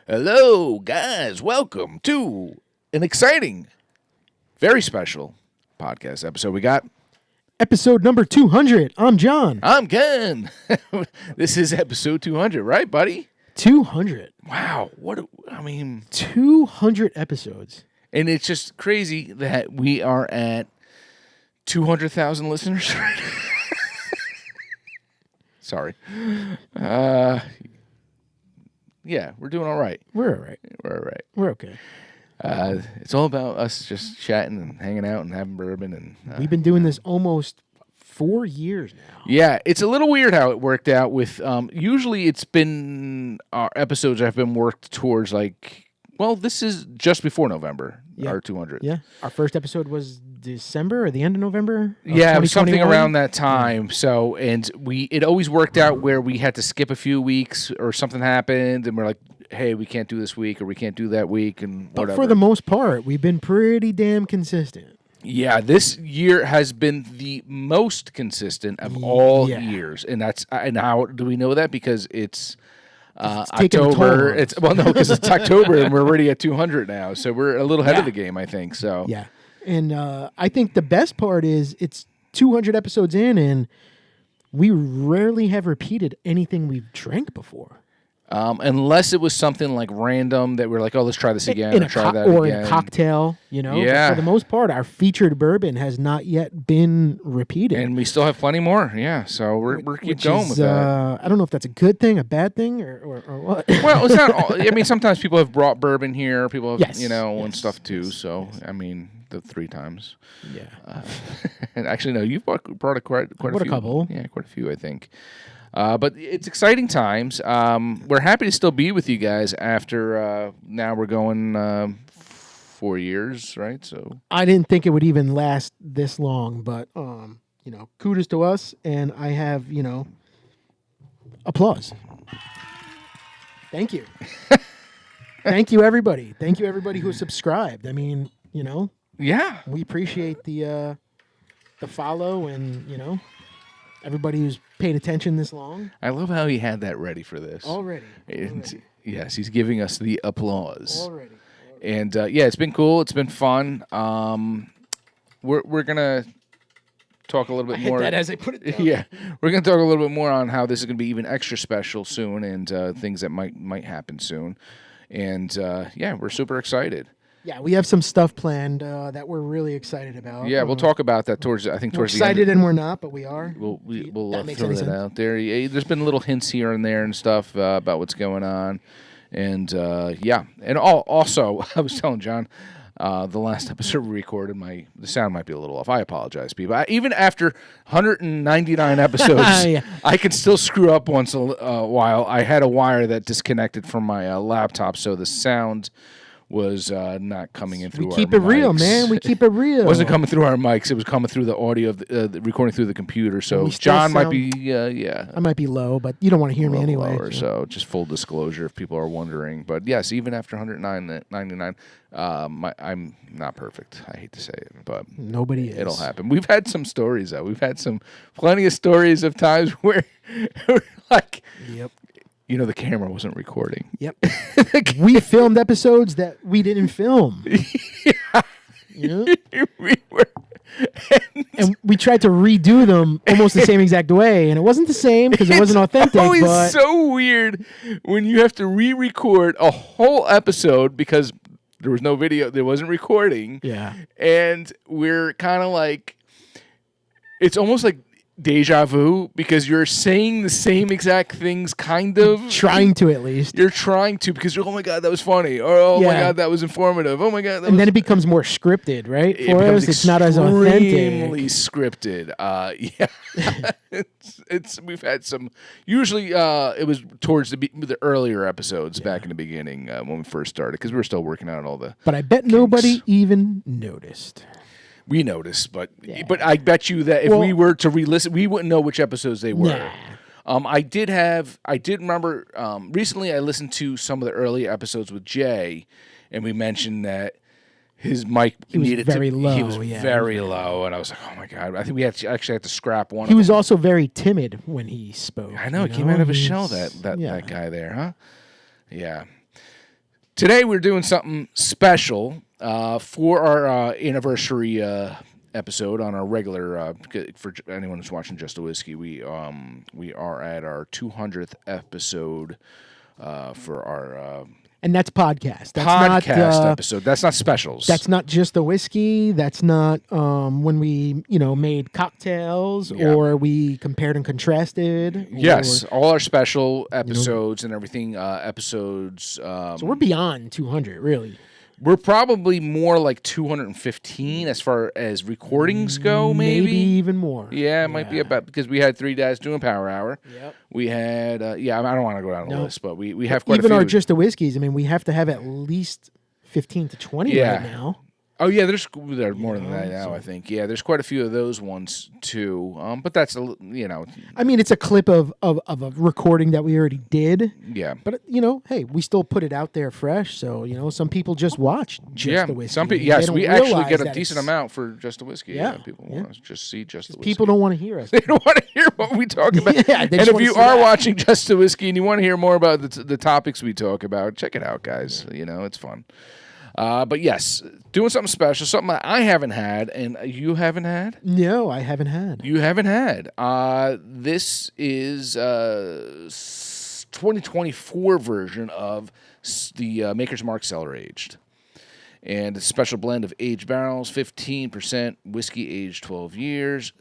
Hello, guys. Welcome to an exciting, very special podcast episode. We got episode number 200. I'm John. I'm Ken. This is episode 200, right, buddy? 200. Wow. 200 episodes. And it's just crazy that we are at 200,000 listeners. Sorry. Yeah, we're doing all right. We're all right. We're all right. We're okay. It's all about us just chatting and hanging out and having bourbon. And we've been doing this almost 4 years now. Yeah, it's a little weird how it worked out with, usually it's been, our episodes have been worked towards this is just before November, our 200. Yeah. Our first episode was December or the end of November? Yeah, it was something around that time. Yeah. So, and it always worked out where we had to skip a few weeks or something happened and we're like, hey, we can't do this week or we can't do that week and whatever. But for the most part, we've been pretty damn consistent. Yeah, this year has been the most consistent of all years. And how do we know that? Because it's October. Because it's October and we're already at 200 now. So we're a little ahead of the game, I think. So yeah. And I think the best part is it's 200 episodes in, and we rarely have repeated anything we've drank before. Unless it was something like random that we're like, oh, let's try this again. In a cocktail, Yeah. But for the most part, our featured bourbon has not yet been repeated. And we still have plenty more, yeah. So we're keep going with that. I don't know if that's a good thing, a bad thing, or what. Well, it's not all, I mean, sometimes people have brought bourbon here. People have, and stuff too. So, I mean, the 3 times. Yeah. And actually, no, you've brought quite a few. A couple. Yeah, quite a few, I think. But it's exciting times. We're happy to still be with you guys after now we're going 4 years, right? So I didn't think it would even last this long, but kudos to us, and I have applause. Thank you, thank you everybody, who subscribed. I mean, we appreciate the follow and everybody who's paid attention this long. I love how he had that ready for this. Already. Yes, he's giving us the applause. Already. And it's been cool. It's been fun. We're gonna talk a little bit more. I hit that as I put it down. Yeah, we're gonna talk a little bit more on how this is gonna be even extra special soon, and things that might happen soon. And we're super excited. Yeah, we have some stuff planned that we're really excited about. Yeah, we'll talk about that towards the end. We're excited and we're not, but we are. We'll throw that out there. Yeah, there's been little hints here and there and stuff about what's going on. And, And also, I was telling John, the last episode we recorded, the sound might be a little off. I apologize, people. Even after 199 episodes, I can still screw up once in a while. I had a wire that disconnected from my laptop, so the sound was not coming in through our mics. We keep it real, man. We keep it real. It wasn't coming through our mics. It was coming through the audio of the recording through the computer. So John might be, I might be low, but you don't want to hear me anyway. Lower, so just full disclosure if people are wondering. But yes, even after 199, I'm not perfect. I hate to say it, but nobody is. It'll happen. We've had some stories, though. We've had plenty of stories of times where we're like... Yep. The camera wasn't recording. Yep. We filmed episodes that we didn't film. Yeah. We were. And we tried to redo them almost the same exact way, and it wasn't the same because it wasn't authentic. It's always so weird when you have to re-record a whole episode because there was no video, there wasn't recording. Yeah. And we're kind of like, it's almost like deja vu because you're saying the same exact things, kind of trying to, at least you're trying to, because you're, oh my god, that was funny, or oh my god, that was informative, oh my god, and then it becomes more scripted, right? For us, it's not as authentic. Extremely scripted. It's we've had some. Usually, it was towards the earlier episodes back in the beginning when we first started, because we were still working out all the. But I bet nobody even noticed. We noticed, but I bet you that if we were to re-listen, we wouldn't know which episodes they were. Nah. I did remember recently I listened to some of the early episodes with Jay, and we mentioned that his mic needed very low. He was very low, and I was like, oh my god! I think we actually had to scrap one. He was also very timid when he spoke. I know, he came out of his shell. That guy there, huh? Yeah. Today we're doing something special for our anniversary episode on our regular. For anyone who's watching Just a Whiskey, we are at our 200th episode for our And that's podcast. That's podcast not, episode. That's not specials. That's not just the whiskey. That's not when we, made cocktails or we compared and contrasted. Yes, all our special episodes and everything. Episodes. So we're beyond 200, really. We're probably more like 215 as far as recordings go, maybe even more. Yeah, it might be about, because we had 3 dads doing Power Hour. Yep. We had, I don't want to go down the list, but we have quite a few. Even our Just the Whiskeys, we have to have at least 15 to 20 right now. Oh, yeah, there's more than that now, I think. Yeah, there's quite a few of those ones, too. But that's, it's a clip of a recording that we already did. Yeah. But, hey, we still put it out there fresh. So, some people just watch Just the Whiskey. Some people, yes, we actually get a decent amount for Just the Whiskey. Yeah. People want to just see Just the Whiskey. People don't want to hear us. They don't want to hear what we talk about. And if you are watching Just the Whiskey and you want to hear more about the topics we talk about, check it out, guys. It's fun. But yes, doing something special, something that I haven't had, and you haven't had? No, I haven't had. You haven't had. This is 2024 version of the Maker's Mark Cellar Aged. And a special blend of aged barrels, 15% whiskey aged 12 years,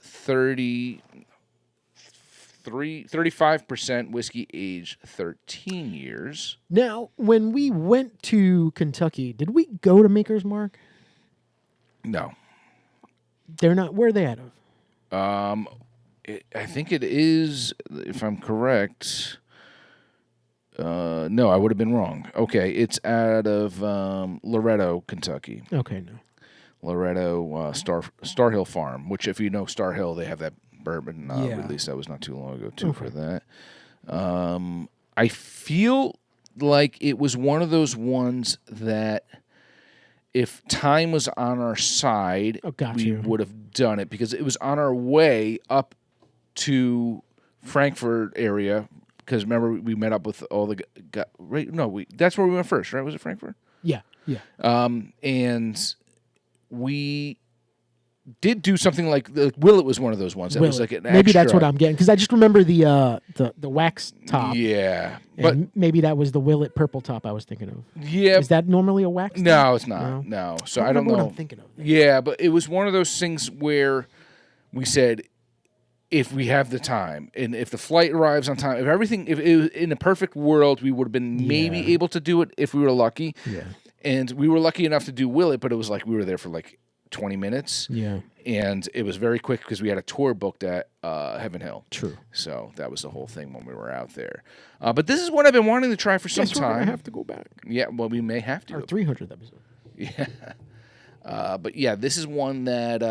35% whiskey aged 13 years. Now, when we went to Kentucky, did we go to Maker's Mark? No. They're not. Where are they out of? I think it is, if I'm correct. No, I would have been wrong. Okay, it's out of Loretto, Kentucky. Okay, no. Loretto Star Hill Farm, which, if you know Star Hill, they have that bourbon release that was not too long ago too for that. I feel like it was one of those ones that if time was on our side, we would have done it, because it was on our way up to Frankfurt area. Because remember, we met up with all the guys. Right? No, that's where we went first, right? Was it Frankfurt? Yeah. And we did do something like Willet was one of those ones. That was like an extra. Maybe that's what I'm getting, because I just remember the wax top. Yeah, but maybe that was the Willet purple top I was thinking of. Yeah, is that normally a wax? No, it's not. No, so I don't know what I'm thinking of. Yeah, but it was one of those things where we said, if we have the time and if the flight arrives on time, if it was in a perfect world, we would have been maybe able to do it if we were lucky. Yeah, and we were lucky enough to do Willet, but it was like we were there for like 20 minutes. Yeah. And it was very quick because we had a tour booked at Heaven Hill. True. So that was the whole thing when we were out there. But this is what I've been wanting to try for some time. I have to go back. Yeah, well, we may have to. Our 300th episode. Yeah. But yeah, this is one that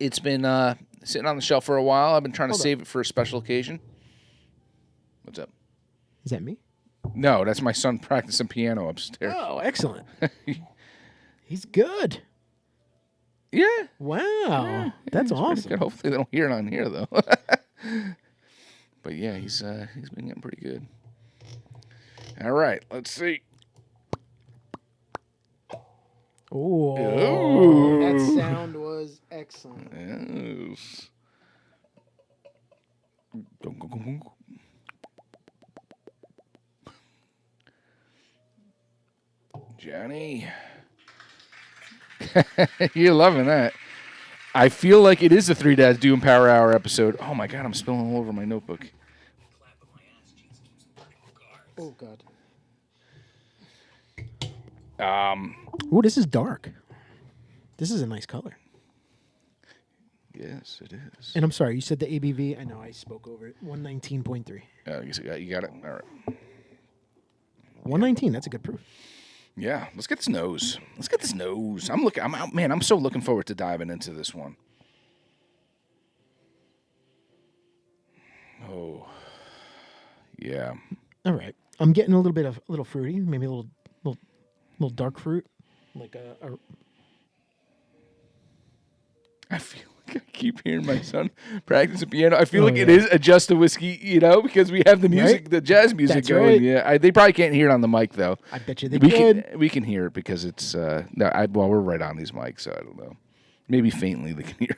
it's been sitting on the shelf for a while. I've been trying to save it for a special occasion. What's up? Is that me? No, that's my son practicing piano upstairs. Oh, excellent. He's good. Yeah. Wow. Yeah, that's awesome. Good. Hopefully they don't hear it on here, though. But yeah, he's been getting pretty good. All right, let's see. Oh, that sound was excellent. Yes. Johnny. You're loving that. I feel like it is the Three Dads Doing Power Hour episode. Oh my God, I'm spilling all over my notebook. Oh God. Oh, this is dark. This is a nice color. Yes, it is. And I'm sorry, you said the ABV. I know I spoke over it. 119.3. You got it. All right. 119. That's a good proof. Yeah, let's get this nose. I'm so looking forward to diving into this one. Oh, yeah. All right, I'm getting a little fruity, maybe a little dark fruit, like a. I feel I keep hearing my son practice the piano. I feel it is just a whiskey, because we have the music, Right? the jazz music That's going. right. Yeah, they probably can't hear it on the mic though. I bet you they could. We can hear it because it's we're right on these mics, so I don't know. Maybe faintly they can hear.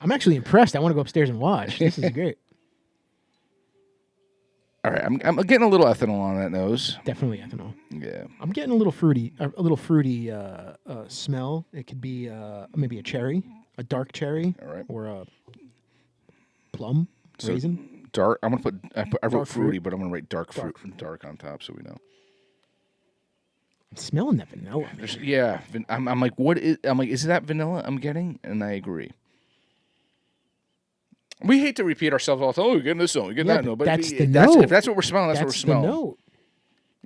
I'm actually impressed. I want to go upstairs and watch. This is great. All right, I'm getting a little ethanol on that nose. Definitely ethanol. Yeah, I'm getting a little fruity smell. It could be maybe a cherry, a dark cherry, all right, or a plum, raisin. Dark. I'm gonna put. I wrote fruity, fruit. but I'm gonna write dark fruit from dark on top, so we know. I'm smelling that vanilla. I'm like, what is? I'm like, is that vanilla I'm getting? And I agree. We hate to repeat ourselves all the time. Oh, we're getting this one, we're getting that note. But that's the note. If that's what we're smelling, that's what we're smelling. The note.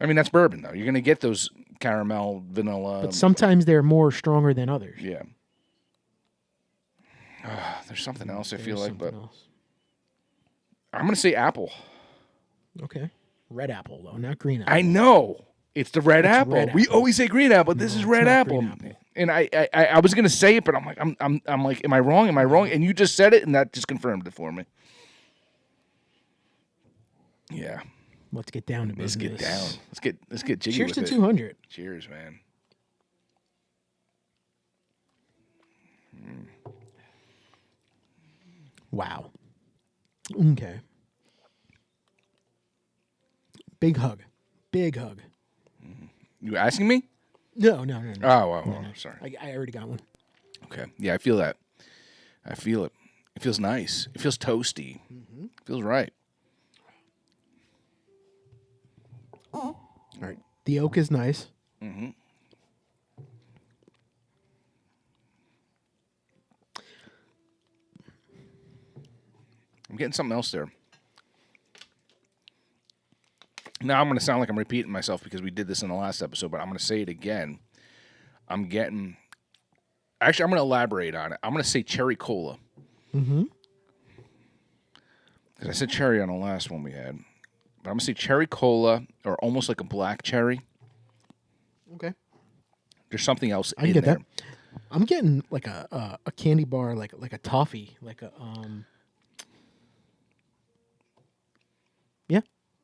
I mean, that's bourbon, though. You're going to get those caramel, vanilla. But sometimes they're more stronger than others. Yeah. There's something else I feel like, but I'm going to say apple. Okay. Red apple, though, not green apple. I know. It's the red apple. Red We apple. always say green apple. This is red apple. Green apple. And I was going to say it, but I'm like, I'm like, am I wrong? Am I wrong? And you just said it, and that just confirmed it for me. Yeah. Let's get down to business. Let's get down. Let's get jiggy Cheers with to it. 200. Cheers, man. Wow. Okay. Big hug. Big hug. You asking me? No. Oh, well, sorry. I already got one. Okay. Yeah, I feel that. I feel it. It feels nice. It feels toasty. It feels right. All right. The oak is nice. Mm-hmm. I'm getting something else there. Now I'm going to sound like I'm repeating myself because we did this in the last episode, but I'm going to say it again. Actually, I'm going to elaborate on it. I'm going to say cherry cola. Mm-hmm. Because I said cherry on the last one we had. But I'm going to say cherry cola or almost like a black cherry. Okay. There's something else I can in get there. that. I'm getting like a candy bar, like a toffee, like a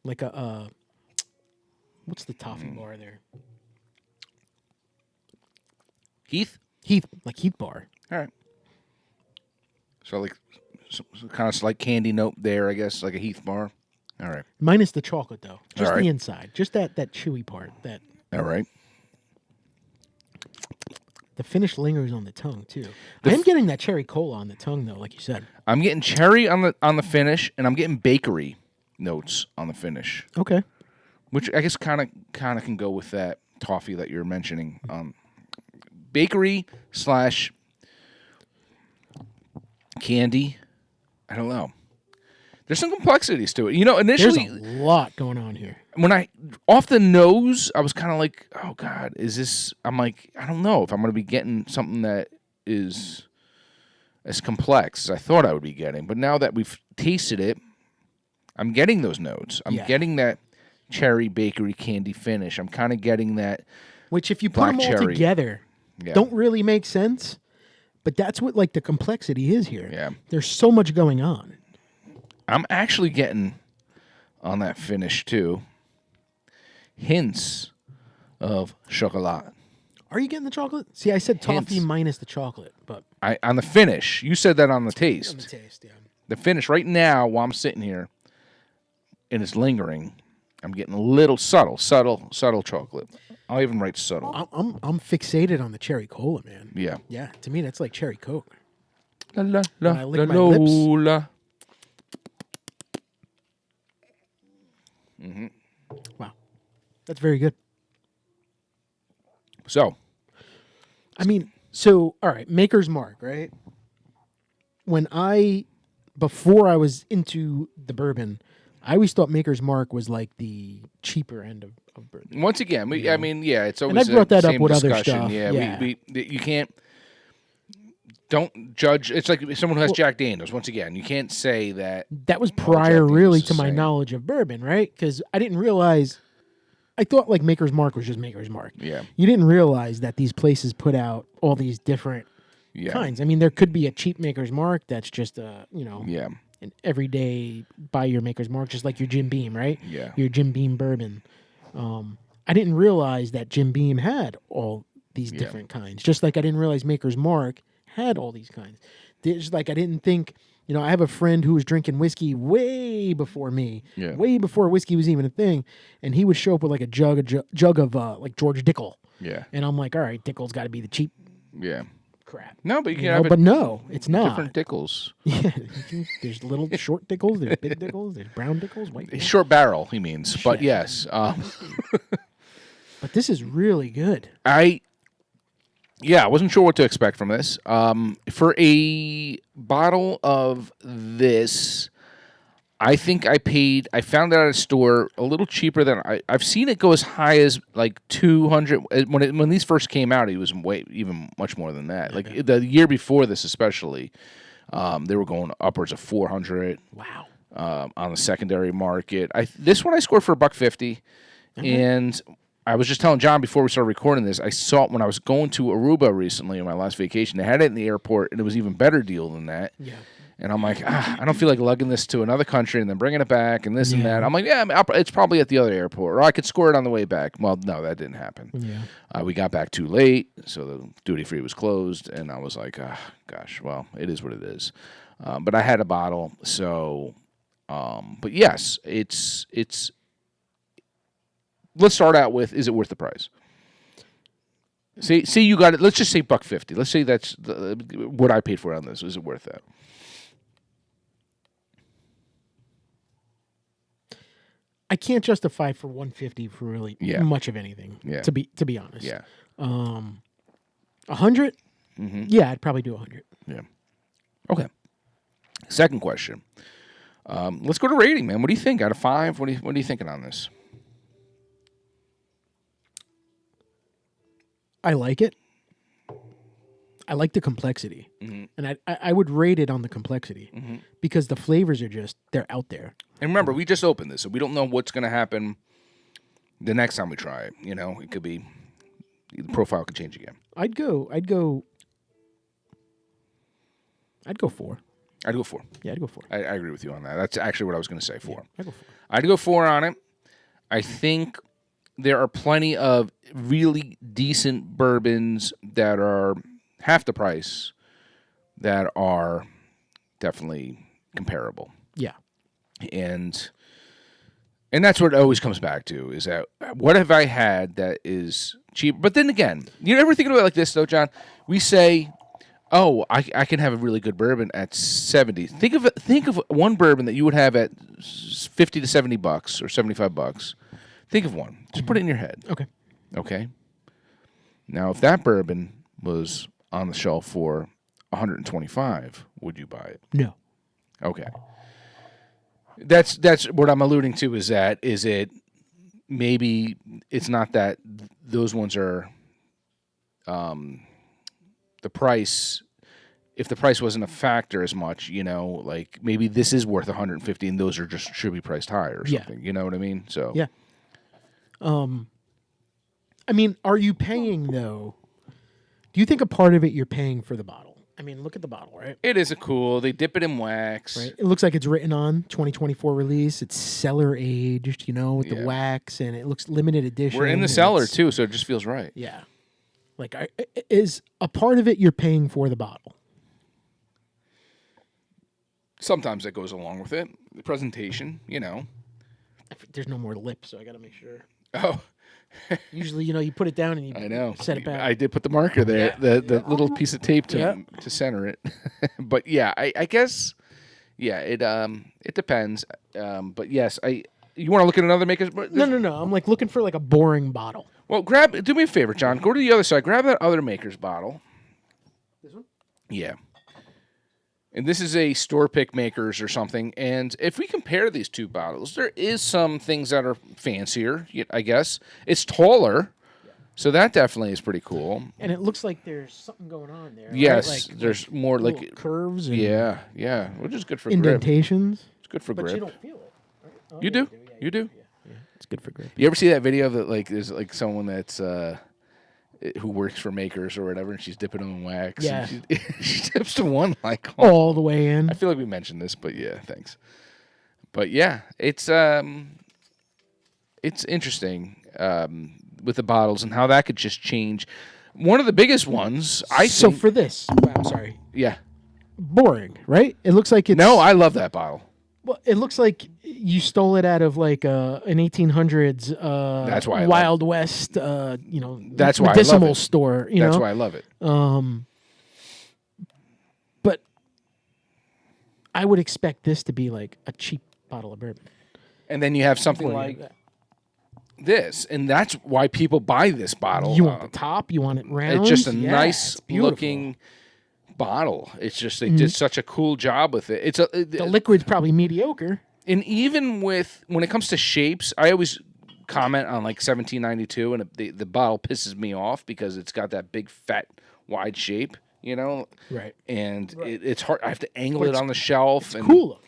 like a what's the toffee bar there? Heath, like Heath bar. all right. So like some kind of like candy note there, I guess, like a Heath bar. All right. Minus the chocolate though, just All right. the inside, just that chewy part. That All right. the finish lingers on the tongue too. I am getting that cherry cola on the tongue though, like you said. I'm getting cherry on the finish, and I'm getting bakery notes on the finish, Okay. which I guess kind of can go with that toffee that you're mentioning. Bakery / candy. I don't know. There's some complexities to it. Initially, There's a lot going on here. when I off the nose, I was kind of like, oh God, is this? I'm like, I don't know if I'm going to be getting something that is as complex as I thought I would be getting. But now that we've tasted it, I'm getting those notes. I'm getting that cherry bakery candy finish. I'm kind of getting that. Which, if you put black them all cherry. together, don't really make sense. But that's what like the complexity is here. Yeah. There's so much going on. I'm actually getting on that finish too. Hints of chocolat. Are you getting the chocolate? See, I said toffee Hints. minus the chocolate, but On the finish. You said that on the taste. on the taste, yeah. The finish right now, while I'm sitting here, and it's lingering, I'm getting a little subtle chocolate. I'll even write subtle. I'm fixated on the cherry cola, man. Yeah. Yeah, to me that's like cherry Coke. La la la When I lick la my lips. la. Wow, that's very good. So, I mean, so all right, Maker's Mark, right? Before I was into the bourbon, I always thought Maker's Mark was like the cheaper end of bourbon. once again, I mean, yeah, it's always And I brought the that up same with other discussion. stuff. Yeah, Yeah. We you can't. Don't judge. It's like someone who has Jack Daniels. Once again, you can't say that. That was Jack prior, Daniels really, is to my the same. knowledge of bourbon, right? Because I didn't realize I thought like Maker's Mark was just Maker's Mark. Yeah. You didn't realize that these places put out all these different kinds. I mean, there could be a cheap Maker's Mark that's just a, an everyday buy your Maker's Mark, just like your Jim Beam, right? Yeah. Your Jim Beam bourbon. I didn't realize that Jim Beam had all these different kinds. Just like I didn't realize Maker's Mark had all these kinds. Just like I didn't think, I have a friend who was drinking whiskey way before me, way before whiskey was even a thing, and he would show up with like a jug of like George Dickel. Yeah. And I'm like, all right, Dickel's got to be the cheap crap. No, but you can have but no, it's not. Different Dickels. Yeah. There's little short Dickels, there's big Dickels, there's brown Dickels, white Dickels. Short barrel, he means. But yes. But this is really good. I wasn't sure what to expect from this. For a bottle of this, I think I found it at a store a little cheaper than I've seen it go as high as like 200. When these first came out, it was even much more than that. Like the year before this, especially, they were going upwards of 400. Wow. On the secondary market. This one I scored for $1.50, and I was just telling John before we started recording this, I saw it when I was going to Aruba recently on my last vacation. They had it in the airport, and it was an even better deal than that. Yeah. And I'm like, I don't feel like lugging this to another country and then bringing it back and this and that. I'm like, it's probably at the other airport, or I could score it on the way back. Well, no, that didn't happen. Yeah. We got back too late, so the duty-free was closed, and I was like, gosh, well, it is what it is. But I had a bottle, so... but yes, it's. Let's start out with: is it worth the price? See, you got it. Let's just say $1.50. Let's say that's what I paid for it on this. Is it worth that? I can't justify for $1.50 for really much of anything. Yeah. To be honest. Yeah. 100. Mm-hmm. Yeah, I'd probably do 100. Yeah. Okay. Second question. Let's go to rating, man. What do you think out of 5? What are you thinking on this? I like it. I like the complexity, and I would rate it on the complexity because the flavors are they're out there. And remember, we just opened this, so we don't know what's going to happen the next time we try it. It could be the profile could change again. I'd go 4. I'd go 4. Yeah, I'd go 4. I agree with you on that. That's actually what I was going to say, 4. Yeah, I'd go 4. I'd go 4 on it. I think there are plenty of really decent bourbons that are half the price that are definitely comparable. Yeah. And that's what it always comes back to, is that what have I had that is cheap? But then again, you ever think about it like this, though, John? We say... Oh, I can have a really good bourbon at $70. Think of one bourbon that you would have at $50 to $70 or $75. Think of one. Just put it in your head. Okay. Now, if that bourbon was on the shelf for $125, would you buy it? No. Okay. That's what I'm alluding to. Is it maybe it's not that those ones are. The price, if the price wasn't a factor as much, like maybe this is worth $150 and those should be priced higher or something. You know what I mean? So yeah. I mean, are you paying though? Do you think a part of it you're paying for the bottle? I mean, look at the bottle, right? It is cool. They dip it in wax. Right. It looks like it's written on 2024 release. It's cellar aged, with the wax, and it looks limited edition. We're in the cellar too, so it just feels right. Yeah. Like, is a part of it you're paying for the bottle? Sometimes that goes along with it. The presentation, There's no more lip, so I got to make sure. Oh. Usually, you put it down and you set it back. I did put the marker there, the little piece of tape to center it. But yeah, I guess, it depends. But yes, you want to look at another maker's? No. I'm like looking for like a boring bottle. Well, do me a favor, John. Go to the other side. Grab that other maker's bottle. This one? Yeah. And this is a store pick makers or something. And if we compare these two bottles, there is some things that are fancier, I guess. It's taller. So that definitely is pretty cool. And it looks like there's something going on there. Yes, right? there's more like curves. And yeah, which is good for indentations. grip. It's good for grip. But you don't feel it. Right? Oh, You do. It's good for grip. You ever see that video of that? Like, there's like someone that's who works for Makers or whatever, and she's dipping them in wax. Yeah. She dips to one like all the way in. I feel like we mentioned this, but yeah, thanks. But yeah, it's interesting with the bottles and how that could just change. One of the biggest ones, I so think. for this, I'm sorry. Yeah. Boring, right? It looks like it's. No, I love that bottle. Well, it looks like you stole it out of like an 1800s That's why Wild West, That's why medicinal I love it. store. That's why I love it. But I would expect this to be like a cheap bottle of bourbon. And then you have something like this, and that's why people buy this bottle. You want the top, you want it round. It's just a nice looking bottle. It's just they did such a cool job with it. The liquid's probably mediocre. And even when it comes to shapes, I always comment on like 1792, and the bottle pisses me off because it's got that big fat wide shape, Right. And it's hard. I have to angle it on the shelf. It's cool.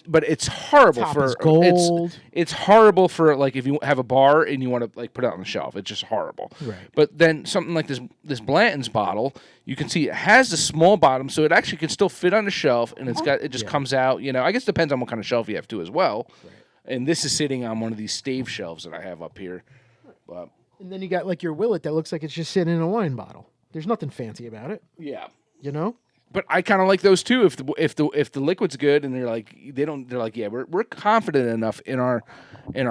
But it's horrible Top for is gold. It's horrible for like if you have a bar and you want to like put it on the shelf. It's just horrible. Right. But then something like this Blanton's bottle, you can see it has a small bottom, so it actually can still fit on the shelf, and it just comes out. I guess it depends on what kind of shelf you have too as well. Right. And this is sitting on one of these stave shelves that I have up here. But and then you got like your Willet that looks like it's just sitting in a wine bottle. There's nothing fancy about it. Yeah. But I kind of like those too. If the liquid's good and they're like yeah, we're confident enough in our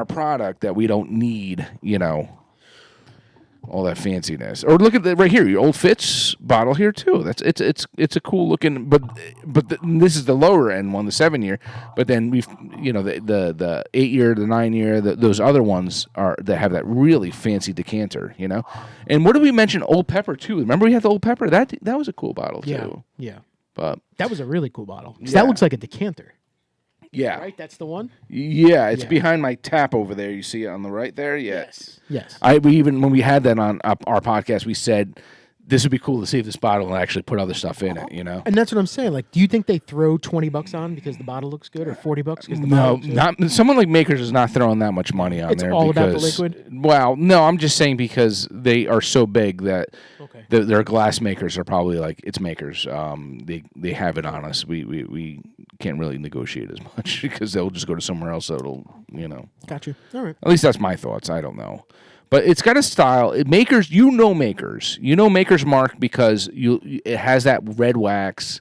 product that we don't need all that fanciness. Or look at right here, your Old Fitz bottle here too. It's a cool looking, but this is the lower end one, the 7-year. But then we've the 8-year, the 9-year, those other ones that have that really fancy decanter. And what did we mention? Old Pepper too. Remember we had the Old Pepper. That was a cool bottle too. Yeah. But that was a really cool bottle. That looks like a decanter. Yeah. Right? That's the one? Yeah, it's behind my tap over there. You see it on the right there? Yeah. Yes. We even, when we had that on our podcast, we said this would be cool to save this bottle and actually put other stuff in it, And that's what I'm saying. Like, do you think they throw $20 on because the bottle looks good, or $40 because the bottle looks good? No, not someone like Makers is not throwing that much money on there. It's all about the liquid? Well, no, I'm just saying because they are so big that their glass makers are probably like, it's Makers. They have it on us. We can't really negotiate as much because they'll just go to somewhere else that'll, Got you. All right. At least that's my thoughts. I don't know. But it's got a style. Makers, Makers. Makers Mark because it has that red wax.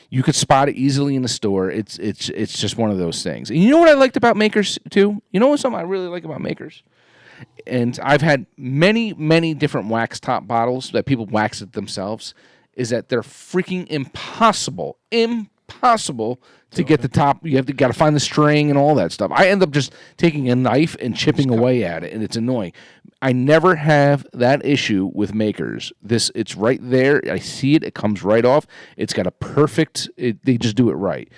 You could spot it easily in the store. It's just one of those things. And you know what I liked about Makers too? You know what's something I really like about Makers? And I've had many, many different wax top bottles that people wax it themselves, is that they're freaking impossible to get the top. You got to find the string and all that stuff. I end up just taking a knife and chipping away at it, and it's annoying. I never have that issue with Makers. It's right there. I see it. It comes right off. It's got a perfect. They just do it right.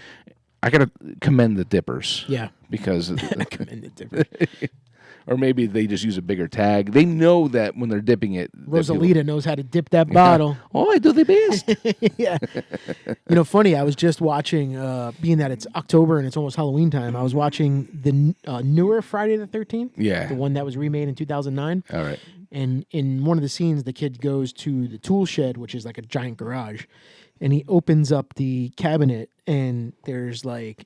I got to commend the dippers. Yeah, because commend the dippers. Or maybe they just use a bigger tag. They know that when they're dipping it. Rosalita knows how to dip that bottle. Oh, I do the best. Yeah. Funny, I was just watching, being that it's October and it's almost Halloween time, I was watching the newer Friday the 13th. Yeah. The one that was remade in 2009. All right. And in one of the scenes, the kid goes to the tool shed, which is like a giant garage, and he opens up the cabinet, and there's like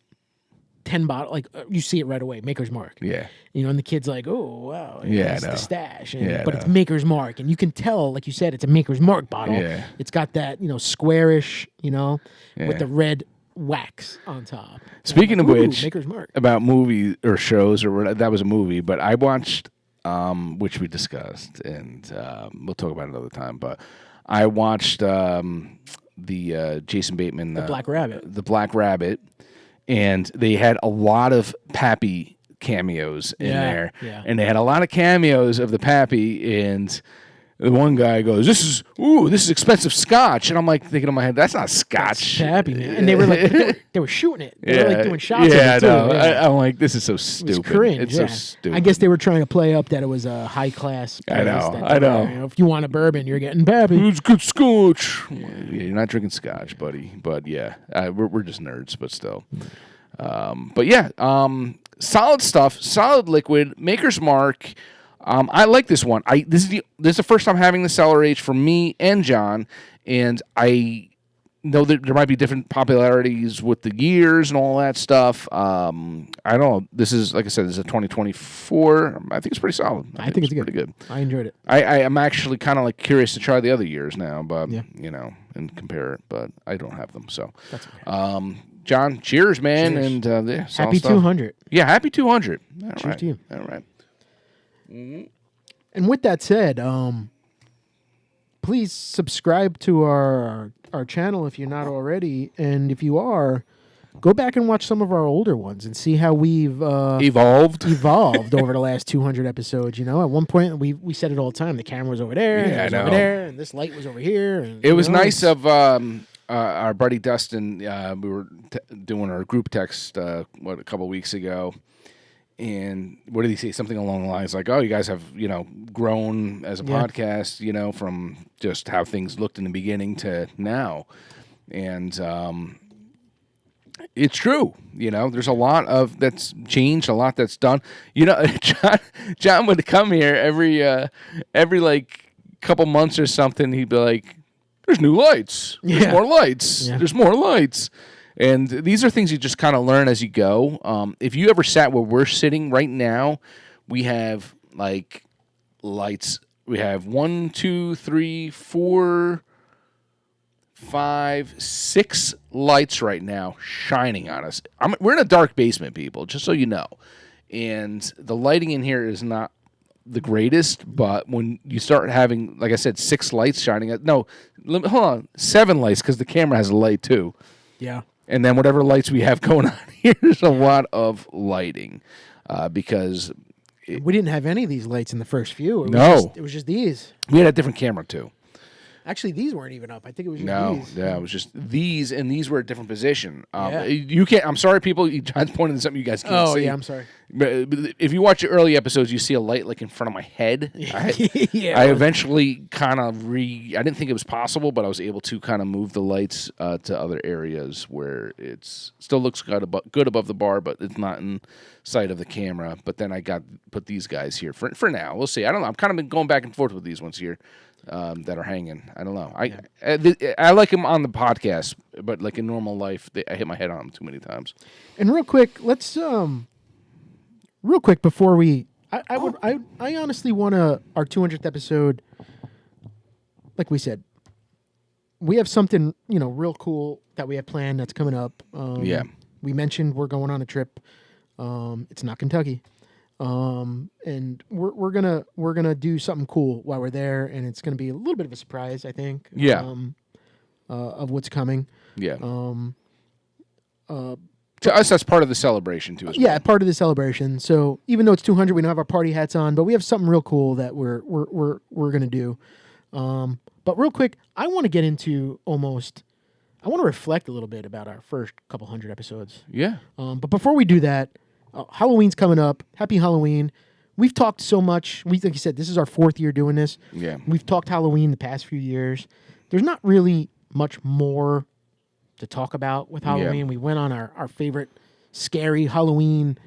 10 bottles, like you see it right away, Maker's Mark. Yeah. And the kid's like, oh, wow. It's the stash. But it's Maker's Mark. And you can tell, like you said, it's a Maker's Mark bottle. Yeah. It's got that, squarish, with the red wax on top. Speaking of which, Maker's Mark. About movie or shows, or that was a movie, but I watched, which we discussed, and we'll talk about it another time, but I watched the Jason Bateman. The Black Rabbit. The Black Rabbit. And they had a lot of Pappy cameos in there. Yeah. And they had a lot of cameos of the Pappy, and the one guy goes, this is expensive scotch. And I'm like thinking in my head, that's not scotch. That's Pappy, man. And they were like, they were shooting it. They were like doing shots of it too. I'm like, this is so stupid. It was cringe, it's so stupid. I guess they were trying to play up that it was a high class place. I know. If you want a bourbon, you're getting Pappy. It's good scotch. Yeah, you're not drinking scotch, buddy. But yeah, we're just nerds, but still. But yeah, solid stuff, solid liquid, Maker's Mark. I like this one. This is the first time having the Cellar Age for me and John, and I know that there might be different popularities with the years and all that stuff. I don't know. This is, like I said, this is a 2024. I think it's pretty solid. I think it's pretty good. I enjoyed it. I'm actually kind of like curious to try the other years now, but and compare it. But I don't have them, so. That's okay. John, cheers, man, Cheers. and happy 200. Yeah, happy 200. All Cheers right. to you. All right. Mm-hmm. And with that said, please subscribe to our channel if you're not already, and if you are, go back and watch some of our older ones and see how we've evolved over the last 200 episodes. At one point we said it all the time. The camera was over there, and it was over there, and this light was over here. And, it was nice of our buddy Dustin. We were doing our group text a couple weeks ago. And what did he say? Something along the lines like, "Oh, you guys have grown as a podcast, from just how things looked in the beginning to now," and it's true. There's a lot of that's changed, a lot that's done. John would come here every like couple months or something. He'd be like, "There's new lights. There's more lights. There's more lights." And these are things you just kind of learn as you go. If you ever sat where we're sitting right now, we have like lights. We have 1, 2, 3, 4, 5, 6 lights right now shining on us. We're in a dark basement, people, just so you know. And the lighting in here is not the greatest, but when you start having, like I said, 6 lights shining at, hold on, 7 lights, because the camera has a light too. Yeah. And then whatever lights we have going on here, there's a lot of lighting because we didn't have any of these lights in the first few. It was just these. We had a different camera too. Actually, these weren't even up. I think it was just these. It was just these, and these were a different position. You can't. I'm sorry, people. John's pointing to something you guys can't see. Oh, yeah, I'm sorry. But if you watch the early episodes, you see a light like in front of my head. I eventually kind of I didn't think it was possible, but I was able to kind of move the lights to other areas where it's still looks good above the bar, but it's not in sight of the camera. But then I put these guys here for now. We'll see. I don't know. I've kind of been going back and forth with these ones here. That are hanging. I don't know. I like them on the podcast, but like in normal life, I hit my head on them too many times. And real quick, let's before we, I honestly want our 200th episode. Like we said, we have something real cool that we have planned that's coming up. We mentioned we're going on a trip. It's not Kentucky. And we're gonna do something cool while we're there, and it's gonna be a little bit of a surprise, I think. Of what's coming. Yeah. To us, that's part of the celebration too. As well. Part of the celebration. So even though it's 200, we don't have our party hats on, but we have something real cool that we're gonna do. But real quick, I want to get into I want to reflect a little bit about our first couple hundred episodes. Yeah. But before we do that. Halloween's coming up. Happy Halloween. We've talked so much. Like you said, this is our 4th year doing this. Yeah. We've talked Halloween the past few years. There's not really much more to talk about with Halloween. Yeah. We went on our favorite scary Halloween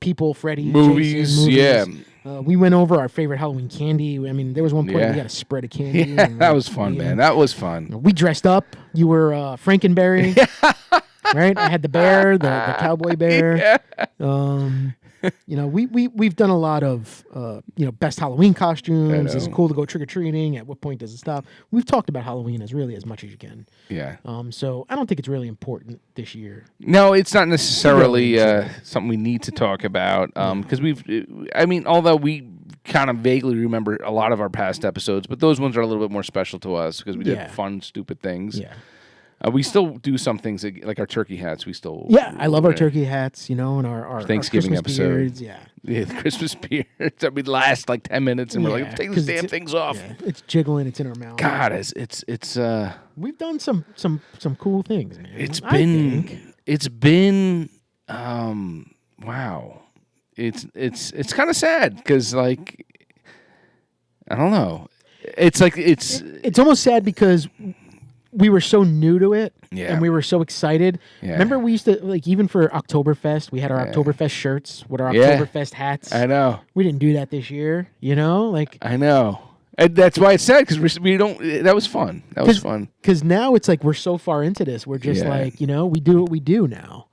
people, Freddy, movies. Jason, movies. Yeah. We went over our favorite Halloween candy. I mean, there was one point we got a spread of candy. Yeah, that was fun, man. That was fun. We dressed up. You were Frankenberry. Right, I had the bear, the cowboy bear. Yeah. We've done a lot of best Halloween costumes. Is it cool to go trick or treating? At what point does it stop? We've talked about Halloween as much as you can. Yeah. So I don't think it's really important this year. No, it's not necessarily something we need to talk about because although we kind of vaguely remember a lot of our past episodes, but those ones are a little bit more special to us because we did fun, stupid things. Yeah. We still do some things like our turkey hats. We still I love our turkey hats, and our Thanksgiving our episode. Beards, the Christmas beards that we last like 10 minutes, and we're like, take these damn things off. Yeah, it's jiggling. It's in our mouth. God, it's we've done some cool things, man. It's been wow. It's kind of sad because like I don't know. It's like it's almost sad because we were so new to it, Yeah. and we were so excited. Yeah. Remember, we used to, like, even for Oktoberfest, we had our Oktoberfest shirts with our Oktoberfest hats. I know. We didn't do that this year, you know? Like, I know. And that's why it's sad, because we don't. That was fun. That was fun. Because now it's like we're so far into this. We're just like, you know, we do what we do now.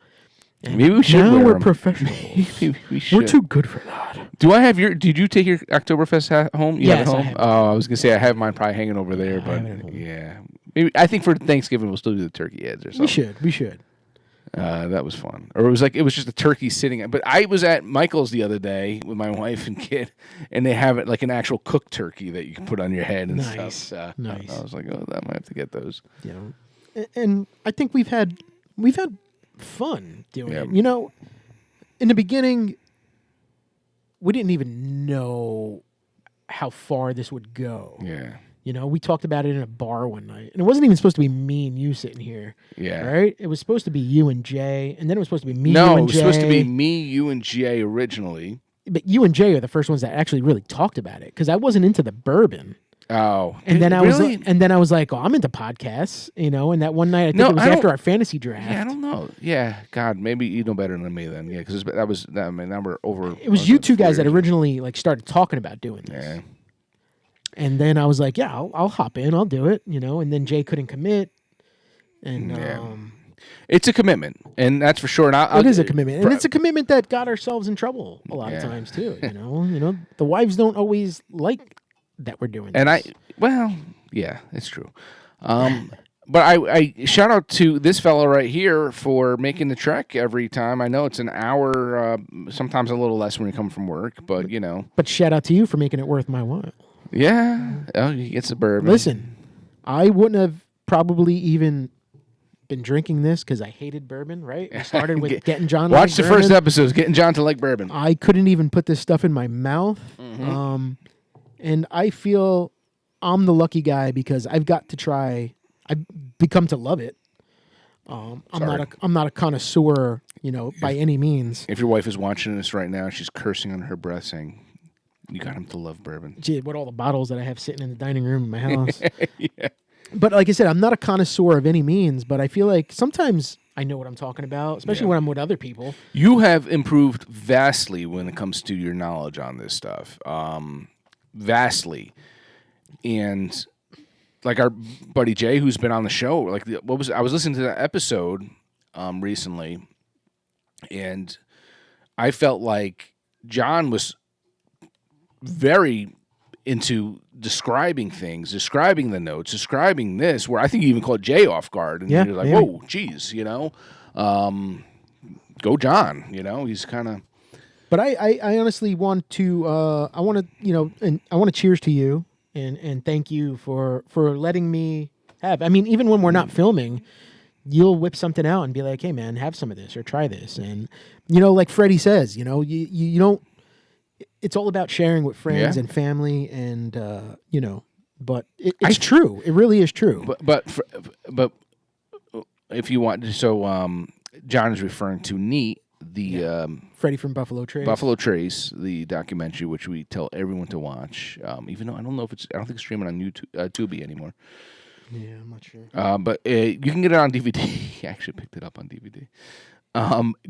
And maybe we should. Now wear we're them. professionals. Maybe we should. We're too good for that. Do I have your? Did you take your Oktoberfest hat home? You Yes, have it I home? have it. Oh, I was gonna say I have mine probably hanging over there, I but have it at home. yeah. Maybe I think for Thanksgiving we'll still do the turkey heads or something. We should. That was fun. Or it was just a turkey sitting. But I was at Michael's the other day with my wife and kid, and they have it like an actual cooked turkey that you can put on your head and stuff. So Nice. I was like, oh, I might have to get those. You know, and I think we've had fun doing it. You know, in the beginning, we didn't even know how far this would go. Yeah. You know, we talked about it in a bar one night, and it wasn't even supposed to be me and you sitting here. Yeah. Right? It was supposed to be you and Jay, and then it was supposed to be me, No, you and it was Jay. supposed to be me, you, and Jay originally. But you and Jay are the first ones that actually really talked about it, because I wasn't into the bourbon. Oh, And then I really? was like, oh, I'm into podcasts, you know. And that one night, I think it was after our fantasy draft. Yeah, I don't know. Yeah, God, maybe you know better than me then. Yeah, because I mean, now we're over. It was you two guys that originally like started talking about doing this. Yeah. And then I was like, yeah, I'll hop in, I'll do it, you know. And then Jay couldn't commit, and it's a commitment, and that's for sure. And it is a commitment, and it's a commitment that got ourselves in trouble a lot of times too. You know, the wives don't always like that we're doing. And this. it's true. But I shout out to this fellow right here for making the trek every time. I know it's an hour, sometimes a little less when you come from work, but you know. But shout out to you for making it worth my while. Yeah. Oh, he gets a bourbon. Listen, I wouldn't have probably even been drinking this because I hated bourbon, right? We started with getting John to Watch the bourbon. first episodes, getting John to like bourbon. I couldn't even put this stuff in my mouth. And I feel I'm the lucky guy because I've got to try. I've become to love it. I'm not a connoisseur, you know, by any means. If your wife is watching this right now, she's cursing under her breath saying, you got him to love bourbon. Gee, what all the bottles that I have sitting in the dining room in my house. Yeah. But like I said, I'm not a connoisseur of any means, but I feel like sometimes I know what I'm talking about, especially when I'm with other people. You have improved vastly when it comes to your knowledge on this stuff. Vastly. And like our buddy Jay, who's been on the show, like I was listening to that episode recently, and I felt like John was very into describing things, describing the notes, describing this, where I think you even called Jay off guard. And you're like, whoa, geez, you know, go John, you know, he's kind of. But I honestly want to, I want to, you know, and I want to cheers to you and thank you for letting me have, I mean, even when we're not filming, you'll whip something out and be like, hey man, have some of this or try this. And, you know, like Freddie says, you know, you don't, it's all about sharing with friends and family, and you know. But it's true. It really is true. But if you want, so John is referring to Neat, the Freddie from Buffalo Trace. Buffalo Trace, the documentary, which we tell everyone to watch. Even though I don't think it's streaming on YouTube, Tubi anymore. Yeah, I'm not sure. But you can get it on DVD. I actually picked it up on DVD.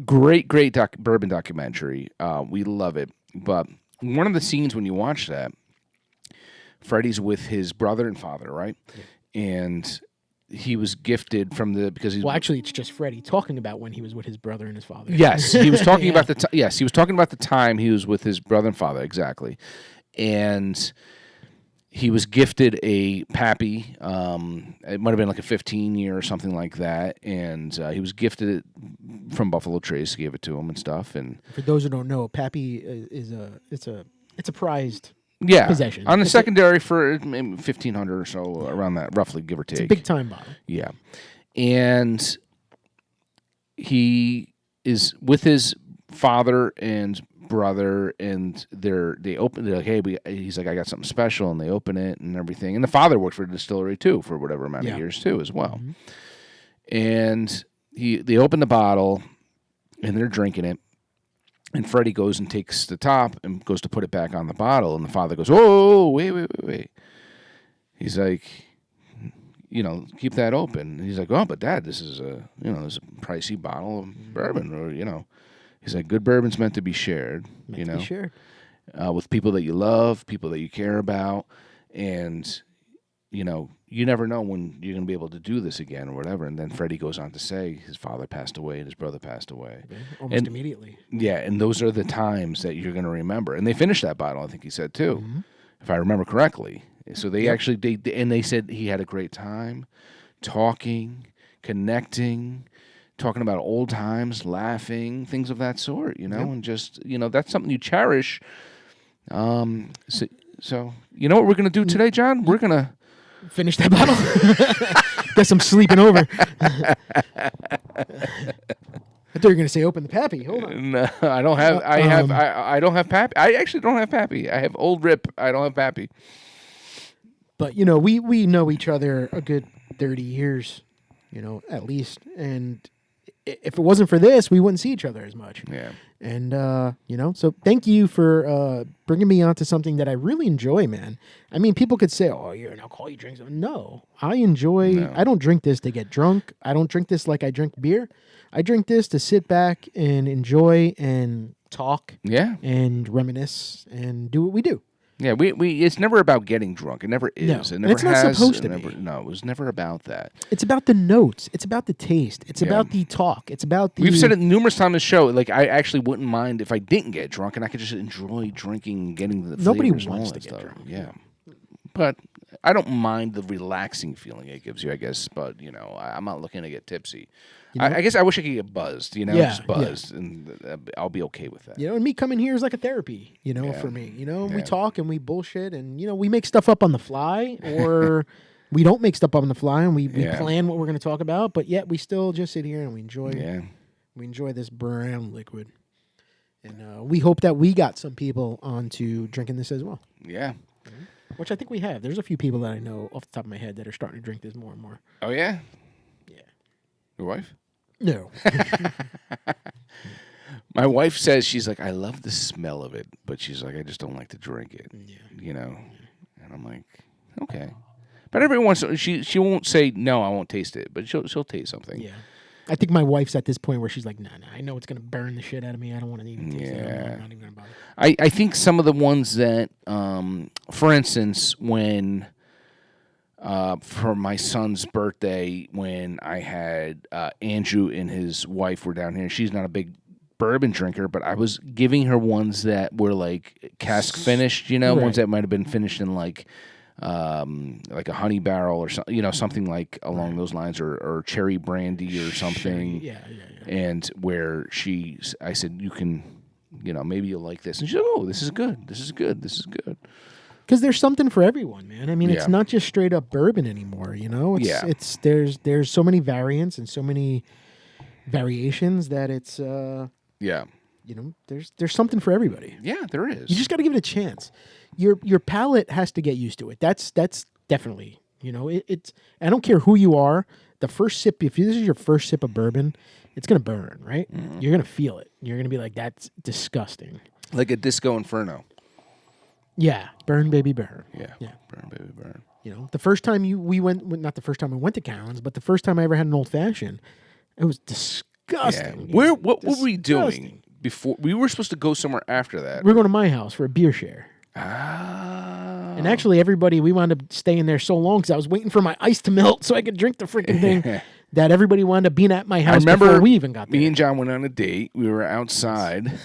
Great bourbon documentary. We love it. But one of the scenes when you watch that, Freddie's with his brother and father, right? Yeah. And he was gifted from because he's... Well, actually, it's just Freddie talking about when he was with his brother and his father. Yes, he was talking about the... Yes, he was talking about the time he was with his brother and father, exactly. And he was gifted a Pappy. It might have been like a 15-year or something like that. And he was gifted it from Buffalo Trace, gave it to him and stuff. And for those who don't know, Pappy is a prized possession. On the secondary for maybe 1,500 or so, around that, roughly, give or take. It's a big time bottle. Yeah. And he is with his father and brother, and they're like, hey, he's like, I got something special, and they open it and everything. And the father worked for the distillery too for whatever amount of years too as well. Mm-hmm. And they open the bottle and they're drinking it, and Freddie goes and takes the top and goes to put it back on the bottle, and the father goes, oh, wait. He's like, keep that open. And he's like, oh, but Dad, this is this is a pricey bottle of bourbon, or he's like, good bourbon's meant to be shared, Meant to be shared. With people that you love, people that you care about, and you never know when you're going to be able to do this again or whatever. And then Freddie goes on to say his father passed away and his brother passed away. Almost immediately. Yeah, and those are the times that you're going to remember. And they finished that bottle, I think he said, too, if I remember correctly. So they actually, they said he had a great time talking, connecting, talking about old times, laughing, things of that sort, and just, that's something you cherish. So you know what we're going to do today, John? We're going to finish that bottle. Guess I'm sleeping over. I thought you were going to say open the Pappy. Hold on. No, I don't have. I don't have Pappy. I actually don't have Pappy. I have Old Rip. I don't have Pappy. But we know each other a good 30 years, at least. And if it wasn't for this, we wouldn't see each other as much. Yeah. And so thank you for bringing me onto something that I really enjoy, man. I mean, people could say, "Oh, you're an alcoholic, you drink." No, I enjoy. No. I don't drink this to get drunk. I don't drink this like I drink beer. I drink this to sit back and enjoy and talk. Yeah. And reminisce and do what we do. Yeah, we it's never about getting drunk. It never is. No, it never it's not supposed to be. No, it was never about that. It's about the notes. It's about the taste. It's about the talk. It's about the... We've said it numerous times in the show. Like, I actually wouldn't mind if I didn't get drunk and I could just enjoy drinking and getting the Nobody flavors wants and all to that get stuff. drunk. Yeah. But I don't mind the relaxing feeling it gives you, I guess. But, I'm not looking to get tipsy. I guess I wish I could get buzzed, just buzzed, and I'll be okay with that. And me coming here is like a therapy, for me. We talk and we bullshit and, we make stuff up on the fly or we don't make stuff up on the fly and we plan what we're going to talk about, but yet we still just sit here and we enjoy this brown liquid. And we hope that we got some people onto drinking this as well. Yeah. Which I think we have. There's a few people that I know off the top of my head that are starting to drink this more and more. Oh, yeah? Yeah. Your wife? No. My wife says, she's like, I love the smell of it, but she's like, I just don't like to drink it. Yeah. And I'm like, okay. But every once she won't say, no, I won't taste it, but she'll taste something. Yeah. I think my wife's at this point where she's like, nah, I know it's going to burn the shit out of me. I don't want to even taste it. I'm not even going to bother. I think some of the ones that, for instance, when, for my son's birthday, when I had Andrew and his wife were down here, she's not a big bourbon drinker, but I was giving her ones that were like cask finished, ones that might have been finished in like a honey barrel or something, something like along those lines, or cherry brandy or something. Yeah. And where I said, you can, maybe you'll like this. And she's like, oh, this is good. This is good. This is good. Because there's something for everyone, man. I mean, it's not just straight up bourbon anymore, It's there's so many variants and so many variations that it's there's something for everybody. Yeah, there is. You just got to give it a chance. Your palate has to get used to it. That's definitely, it's I don't care who you are. The first sip, if this is your first sip of bourbon, it's going to burn, right? Mm-hmm. You're going to feel it. You're going to be like, that's disgusting. Like a Disco Inferno. Yeah, burn, baby, burn. Yeah. Burn, baby, burn. The first time not the first time I went to Cowan's, but the first time I ever had an old fashioned, it was disgusting. Yeah. What were we doing before? We were supposed to go somewhere after that. We were going to my house for a beer share. Ah. And actually, everybody, we wound up staying there so long because I was waiting for my ice to melt so I could drink the freaking thing that everybody wound up being at my house before we even got there. Me and John went on a date. We were outside.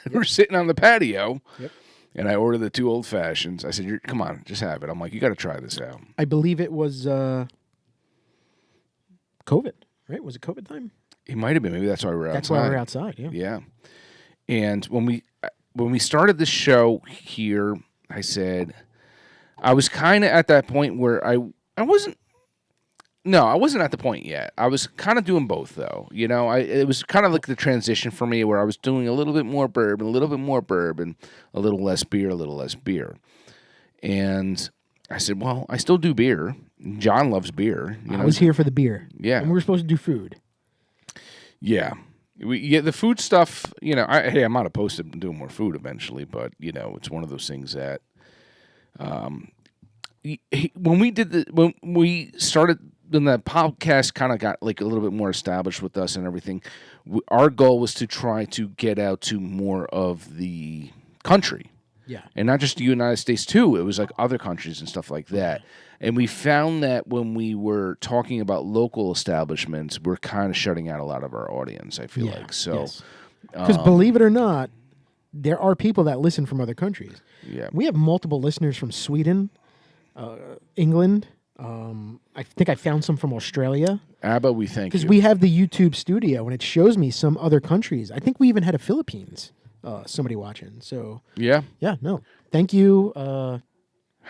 We were sitting on the patio. Yep. And I ordered the 2 old fashions. I said, come on, just have it. I'm like, you got to try this out. I believe it was COVID, right? Was it COVID time? It might have been. Maybe that's why we were outside. That's why we were outside, yeah. Yeah. And when we started the show here, I said, I was kind of at that point where I wasn't at the point yet. I was kind of doing both, though. It was kind of like the transition for me where I was doing a little bit more bourbon, a little bit more bourbon, a little less beer, a little less beer. And I said, well, I still do beer. John loves beer. I was here for the beer. Yeah. And we were supposed to do food. Yeah. The food stuff, I'm not opposed to doing more food eventually, but, it's one of those things that when we started podcast kind of got like a little bit more established with us and everything, our goal was to try to get out to more of the country. Yeah. And not just the United States, too. It was like other countries and stuff like that. And we found that when we were talking about local establishments, we're kind of shutting out a lot of our audience, I feel like. So, because believe it or not, there are people that listen from other countries. Yeah. We have multiple listeners from Sweden, England. I think I found some from Australia. Abba, we thank you. Because we have the YouTube studio, and it shows me some other countries. I think we even had a Philippines. Somebody watching. So yeah, no. Thank you. How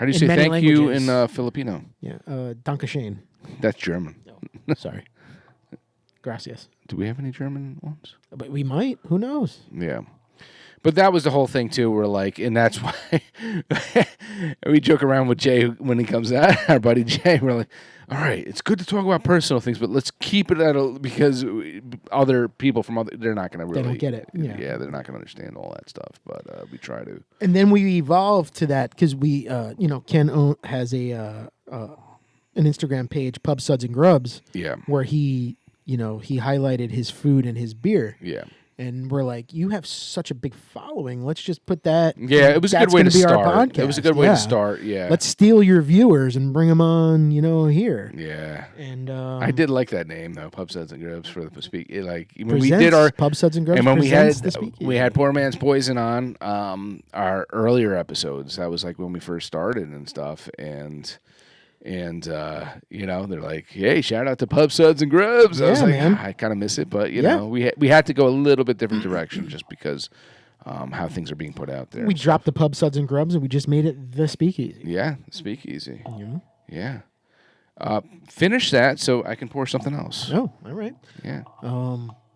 do you say thank you in Filipino? Yeah, Dankeschön. That's German. No, sorry. Gracias. Do we have any German ones? But we might. Who knows? Yeah. But that was the whole thing too. We're like, and that's why we joke around with Jay when he comes out. Our buddy Jay, we're like, all right, it's good to talk about personal things, but let's keep it at because other people from they're not going to really. They don't get it. Yeah, they're not going to understand all that stuff. But we try to. And then we evolved to that because we, Ken has an Instagram page, Pub Suds and Grubs. Yeah. Where he highlighted his food and his beer. Yeah. And we're like, you have such a big following. Let's just put that. Yeah, it was a good way to start. It was a good way to start. Yeah. Let's steal your viewers and bring them on, here. Yeah. And I did like that name though, Pub Suds and Grubs for the speak. Like when we did our Pub Suds and Grubs, and when we had Poor Man's Poison on our earlier episodes. That was like when we first started and stuff. And they're like, hey, shout out to Pub Suds and Grubs. I was like, I kind of miss it, but you know, we had to go a little bit different direction just because how things are being put out there. We dropped the Pub Suds and Grubs and we just made it the Speakeasy. Yeah, Speakeasy. Yeah. Finish that so I can pour something else. Oh, all right. Yeah.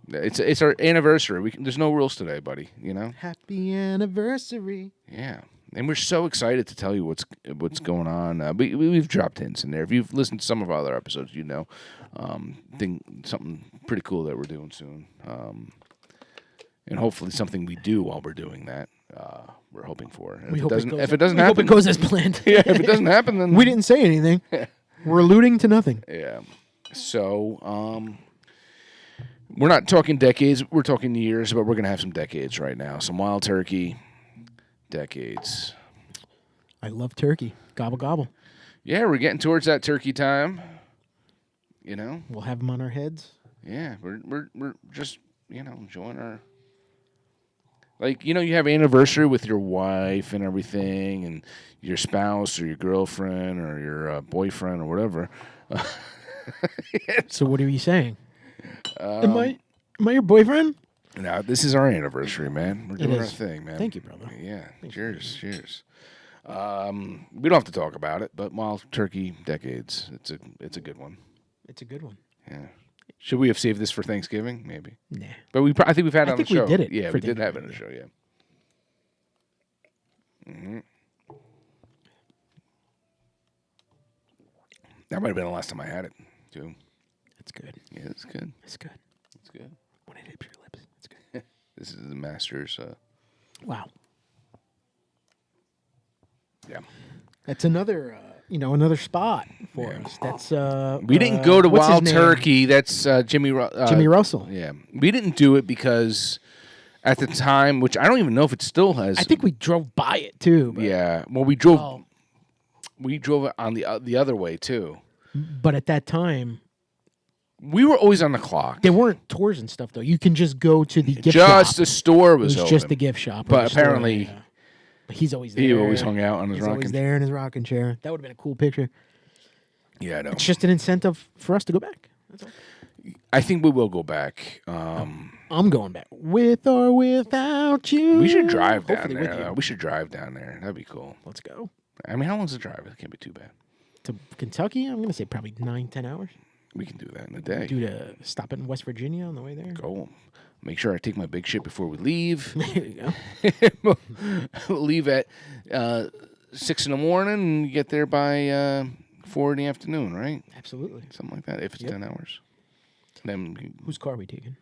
It's our anniversary. There's no rules today, buddy. You know. Happy anniversary. Yeah. And we're so excited to tell you what's going on. We've dropped hints in there. If you've listened to some of our other episodes, you know something pretty cool that we're doing soon. And hopefully something we do while we're doing that. We're hoping for. And if it doesn't happen, it goes as planned. Yeah, if it doesn't happen, then we didn't say anything. We're alluding to nothing. Yeah. So we're not talking decades. We're talking years, but we're gonna have some decades right now. Some Wild Turkey. Decades. I love turkey. Gobble gobble. Yeah, we're getting towards that turkey time. You know, we'll have them on our heads. Yeah, we're just enjoying our. Like you have anniversary with your wife and everything, and your spouse or your girlfriend or your boyfriend or whatever. So what are you saying? Am I your boyfriend? No, this is our anniversary, man. We're doing our thing, man. Thank you, brother. Yeah. Cheers. We don't have to talk about it, but Wild Turkey Decades. It's a good one. It's a good one. Yeah. Should we have saved this for Thanksgiving? Maybe. Nah. But I think we've had it on the show. We did it. Yeah, we did have it on the show. Yeah. Mm-hmm. That might have been the last time I had it, too. That's good. Yeah, it's good. It's good. It's good. When it hits your lips, it's good. This is the Masters. Wow. Yeah. That's another, another spot for us. That's we didn't go to Wild Turkey. That's Jimmy Russell. Yeah, we didn't do it because at the time, which I don't even know if it still has. I think we drove by it too. But, yeah. Well, we drove. We drove it on the other way too. But at that time, we were always on the clock. There weren't tours and stuff though. You can just go to the gift shop. Just the store was open. Just the gift shop. But apparently, he's always there. He always hung out on his rocking chair. He's always there in his rocking chair. That would have been a cool picture. Yeah, I know. It's just an incentive for us to go back. That's all. I think we will go back. I'm going back. With or without you. We should drive down there. We should drive down there. That'd be cool. Let's go. I mean, how long's the drive? It can't be too bad. To Kentucky, I'm going to say probably 9-10 hours. We can do that in a day. Stop in West Virginia on the way there. Go. Make sure I take my big shit before we leave. There you go. We'll leave at 6 in the morning and get there by 4 in the afternoon, right? Absolutely. Something like that, if it's 10 hours. Then whose car are we taking?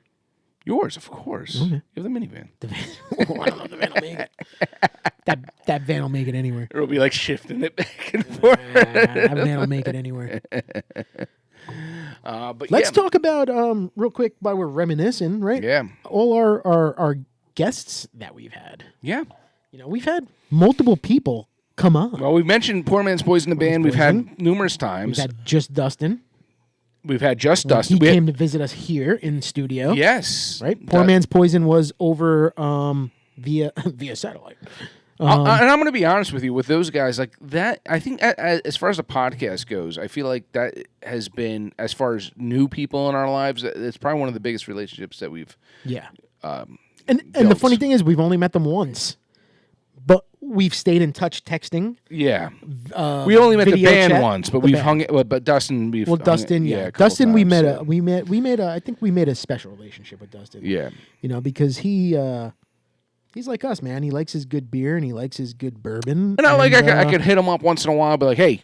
Yours, of course. Okay. You have the minivan. I don't know if the van will make it. That van will make it anywhere. It'll be like shifting it back and forth. That van will make it anywhere. But let's talk about real quick while we're reminiscing, right? Yeah. All our guests that we've had. Yeah. We've had multiple people come on. Well, we've mentioned Poor Man's Poison, the band. We've had numerous times. We've had Just Dustin. We've had Just Dustin. He came to visit us here in studio. Yes. Right? Poor Man's Poison was over via satellite. And I'm going to be honest with you, with those guys, like that, I think as far as the podcast goes, I feel like that has been, as far as new people in our lives, it's probably one of the biggest relationships that we've and the funny thing is, we've only met them once, but we've stayed in touch texting. Yeah. We only met the band once, but we've band. but Dustin, Dustin, Dustin, times, we made I think we made a special relationship with Dustin. Yeah. Because he's like us, man. He likes his good beer and he likes his good bourbon. And I could hit him up once in a while, be like, hey,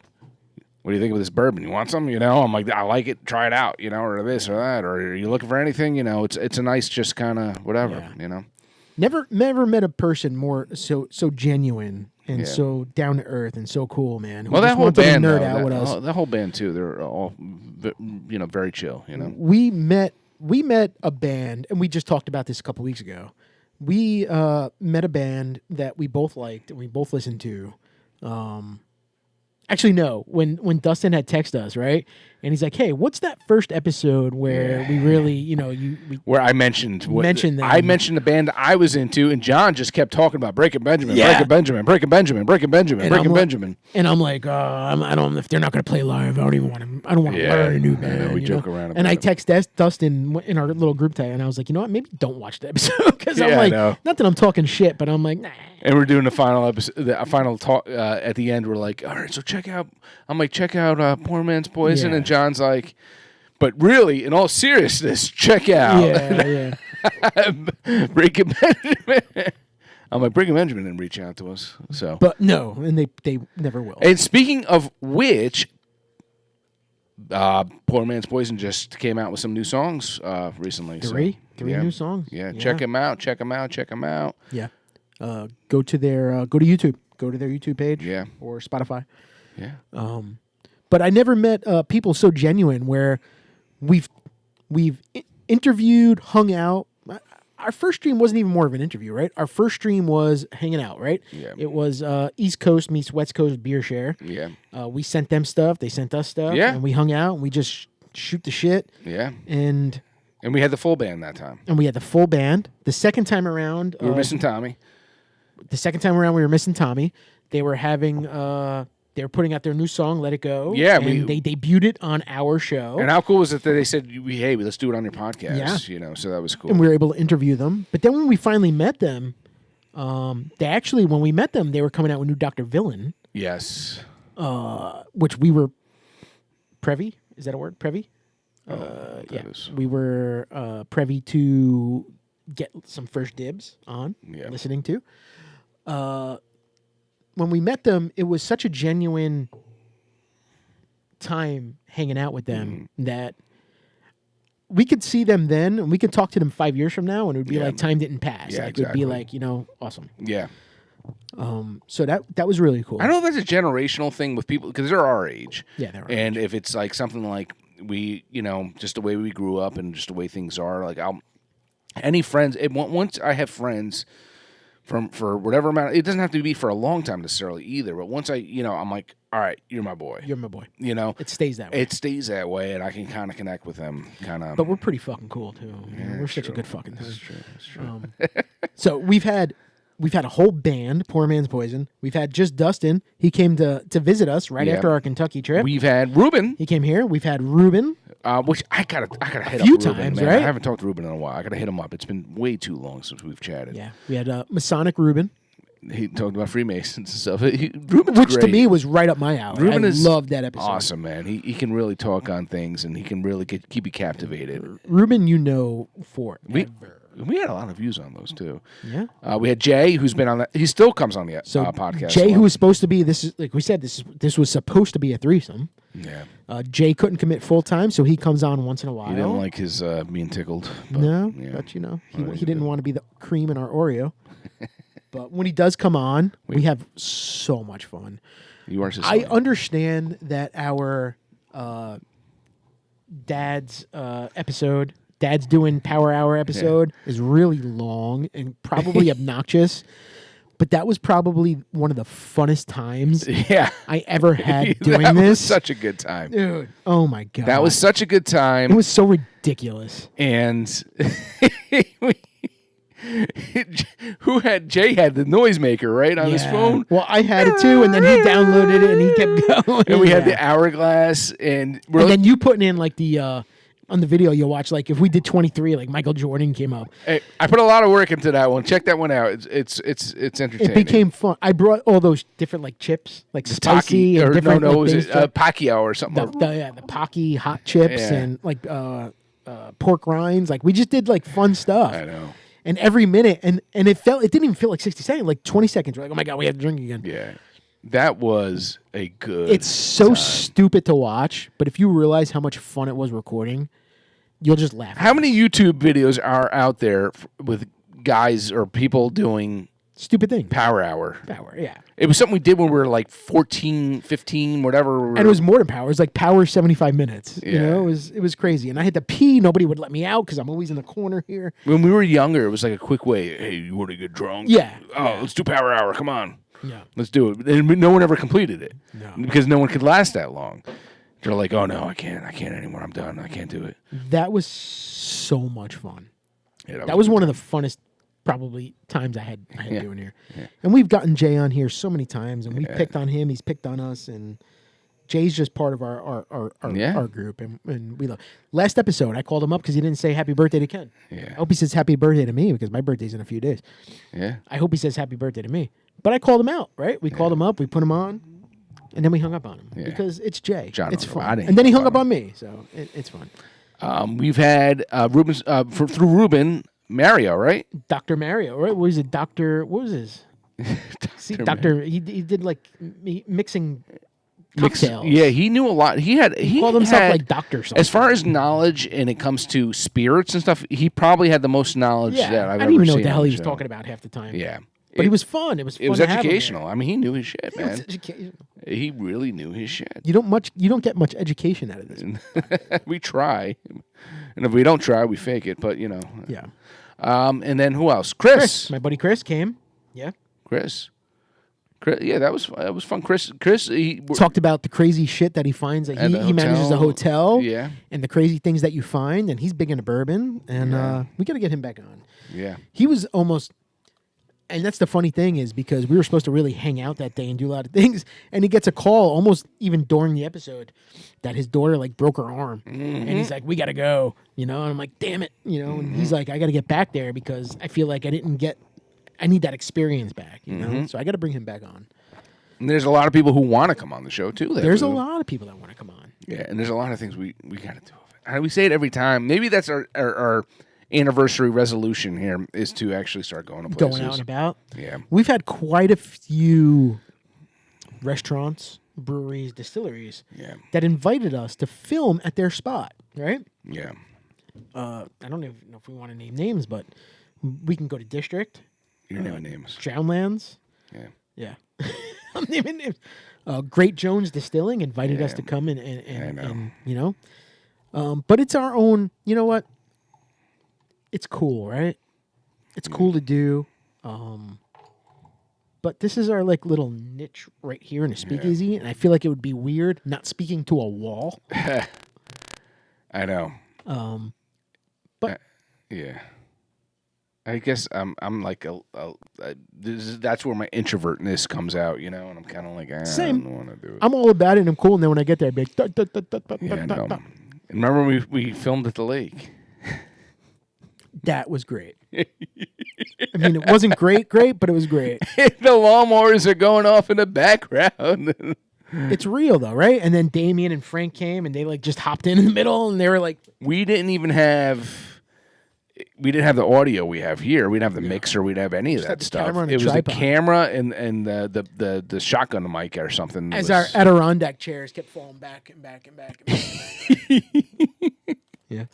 what do you think of this bourbon? You want some? I'm like, I like it. Try it out, or this or that. Or are you looking for anything? It's a nice, just kind of whatever, Never met a person more so genuine and so down to earth and so cool, man. Well, that whole band, that whole band too. They're all, very chill. We met a band, and we just talked about this a couple weeks ago. We met a band that we both liked and we both listened to. Actually, no. When Dustin had texted us, right, and he's like, "Hey, what's that first episode where we really, where I mentioned them. I mentioned the band I was into, and John just kept talking about Breaking Benjamin, Breaking Benjamin, Breaking Benjamin, Breaking Benjamin, Breaking Benjamin." And I'm like, I don't. If they're not going to play live, I don't want to learn a new band. We joke around. And I text Dustin in our little group chat, and I was like, you know what? Maybe don't watch the episode because I'm like, not that I'm talking shit, but I'm like, nah. And we're doing the final episode, the final talk at the end. We're like, all right, so check out. I'm like, check out Poor Man's Poison, and John's like, but really, in all seriousness, check out Breaking Benjamin. I'm like, Breaking Benjamin didn't reach out to us, so. But no, and they never will. And speaking of which, Poor Man's Poison just came out with some new songs recently. Three new songs. Yeah, check them out. Check them out. Yeah. Go to YouTube. Go to their YouTube page. Yeah. Or Spotify. Yeah. But I never met people so genuine where we've interviewed, hung out. Our first stream wasn't even more of an interview, right? Our first stream was hanging out, right? Yeah. It was East Coast meets West Coast beer share. Yeah. We sent them stuff. They sent us stuff. Yeah. And we hung out and we just shoot the shit. Yeah. And we had the full band that time. And we had the full band. The second time around, we were missing Tommy. The second time around, we were missing Tommy. They were having. They were putting out their new song, "Let It Go." Yeah, and they debuted it on our show. And how cool was it that they said, "Hey, let's do it on your podcast"? Yeah. So that was cool. And we were able to interview them. But then when we finally met them, when we met them, they were coming out with new Dr. Villain. Yes. Which we were privy. Is that a word? Privy. We were privy to get some first dibs on listening to. When we met them, it was such a genuine time hanging out with them that we could see them then, and we could talk to them 5 years from now, and it would be like time didn't pass. Yeah, It would be like, awesome. Yeah. So that was really cool. I know that's a generational thing with people because they're our age. Yeah, they're our age. If it's like something like we, just the way we grew up and just the way things are, like any friends. Once I have friends for whatever amount, it doesn't have to be for a long time necessarily either. But once I'm like, all right, you're my boy. You're my boy. It stays that way. It stays that way, and I can kind of connect with them. But we're pretty fucking cool too. Yeah, we're such a good fucking thing. That's true. So we've had a whole band, Poor Man's Poison. We've had just Dustin. He came to visit us right after our Kentucky trip. We've had Ruben. He came here. We've had Ruben. Which I gotta hit a few up Ruben, times, man. right? I haven't talked to Ruben in a while. I gotta hit him up. It's been way too long since we've chatted. Yeah, we had Masonic Ruben. He talked about Freemasons and stuff. Ruben's Which great. to me was right up my alley. Ruben I loved that episode. Awesome, man. He can really talk on things, and he can really keep you captivated. Ruben, forever. We had a lot of views on those too. Yeah. We had Jay, who's been on that. He still comes on the podcast. Jay, who was supposed to be like we said, this was supposed to be a threesome. Yeah. Jay couldn't commit full time, so he comes on once in a while. He didn't like his being tickled. But, no, but he didn't want to be the cream in our Oreo. But when he does come on, we have so much fun. You are. I understand that Dad's episode. Dad's doing Power Hour episode is really long and probably obnoxious. But that was probably one of the funnest times I ever had doing that this. Was such a good time. Dude, oh my God. That was such a good time. It was so ridiculous. And Jay had the noisemaker, right, on his phone? Well, I had it too, and then he downloaded it and he kept going. And we had the hourglass, and then you putting in like the on the video you'll watch, like if we did 23, like Michael Jordan came up. Hey, I put a lot of work into that one. Check that one out. It's entertaining. It became fun. I brought all those different like chips, like the spicy and different. Was it Pacquiao or something? The Pocky hot chips and like pork rinds. Like we just did like fun stuff. I know. And every minute, and it didn't even feel like 60 seconds, like 20 seconds. We're like, oh my God, we have to drink again. Yeah. That was a good It's so time. stupid to watch, but if you realize how much fun it was recording, you'll just laugh. How many YouTube videos are out there with guys or people doing stupid things? Power Hour. Yeah. It was something we did when we were like 14, 15, whatever. And it was more than Power. It was like Power 75 minutes. Yeah. You know, it was crazy. And I had to pee. Nobody would let me out because I'm always in the corner here. When we were younger, it was like a quick way. Hey, you want to get drunk? Yeah. Let's do Power Hour. Come on. Yeah. Let's do it. And no one ever completed it. No. Because no one could last that long. They're like, oh, no, I can't anymore. I'm done. I can't do it. That was so much fun. Yeah, that was one of the funnest probably times I had doing here. Yeah. And we've gotten Jay on here so many times, and we've picked on him. He's picked on us, and Jay's just part of our group, and we love. Last episode, I called him up because he didn't say happy birthday to Ken. Yeah. I hope he says happy birthday to me because my birthday's in a few days. Yeah. I hope he says happy birthday to me. But I called him out, right? We called him up, we put him on, and then we hung up on him because it's Jay. John, it's fun. And then he hung up on me, so it's fun. We've had Ruben's through Ruben Mario, right? Dr. Mario, right? What was it? What was his? Doctor. He did like mixing cocktails. He knew a lot. He called himself like doctor something. As far as knowledge, and it comes to spirits and stuff, he probably had the most knowledge that I've ever seen. I didn't even know what the hell he was talking about half the time. Yeah. But it was fun. It was fun. It was educational. I mean, he knew his shit, man. It was educational. He really knew his shit. You don't get much education out of this. We try. And if we don't try, we fake it, but Yeah. And then who else? Chris. My buddy Chris came. Yeah. Chris. Yeah, that was fun. Chris he talked about the crazy shit that he finds. That he manages a hotel. Yeah. And the crazy things that you find, and he's big into bourbon, and we got to get him back on. Yeah. He was almost. And that's the funny thing is because we were supposed to really hang out that day and do a lot of things, and he gets a call almost even during the episode that his daughter like broke her arm, and he's like, "We gotta go," and I'm like, "Damn it," and he's like, "I gotta get back there because I feel like I need that experience back," so I gotta bring him back on. And there's a lot of people who want to come on the show too. There's a lot of people that want to come on. Yeah, and there's a lot of things we gotta do. We say it every time. Maybe that's our anniversary resolution here is to actually start going to places. Going out and about. Yeah. We've had quite a few restaurants, breweries, distilleries that invited us to film at their spot, right? Yeah. I don't even know if we want to name names, but we can go to District. You're naming names. Drownlands. Yeah. Yeah. I'm naming names. Great Jones Distilling invited us to come and but it's our own, you know what? It's cool, right? It's cool to do. But this is our like little niche right here in a speakeasy, and I feel like it would be weird not speaking to a wall. I know. But yeah. I guess I'm like that's where my introvertness comes out, and I'm kind of like, same. I don't want to do it. I'm all about it and I'm cool, and then when I get there, I'd be like, I know. And remember we filmed at the lake. That was great. I mean, it wasn't great, but it was great. The lawnmowers are going off in the background. It's real though, right? And then Damien and Frank came, and they like just hopped in the middle, and they were like, we didn't have the audio we have here. We didn't have the mixer. We didn't have any of that stuff. It was the camera and the shotgun mic or something. As our Adirondack chairs kept falling back and back and back. Yeah.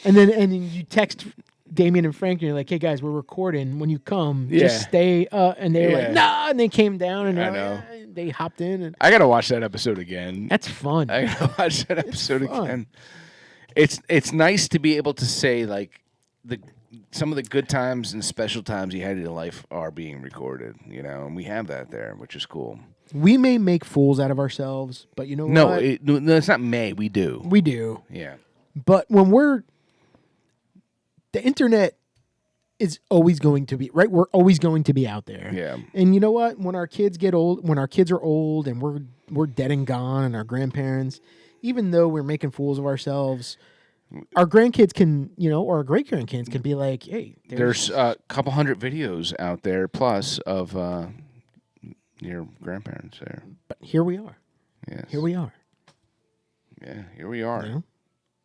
And then you text Damien and Frank, and you're like, "Hey guys, we're recording. When you come, just stay." And they were like, "Nah," and they came down, and they hopped in. And I gotta watch that episode again. That's fun. I gotta watch that episode again. it's nice to be able to say like some of the good times and special times you had in your life are being recorded, and we have that there, which is cool. We may make fools out of ourselves, but you know what? No, it's not may. We do. We do. Yeah. But the internet is always going to be, right? We're always going to be out there. Yeah. And you know what? When our kids get old, when our kids are old and we're dead and gone, and our grandparents, even though we're making fools of ourselves, our grandkids can, or our great grandkids can be like, hey, there's a couple hundred videos out there plus of your grandparents there. But here we are. Yes. Here we are. Yeah, here we are.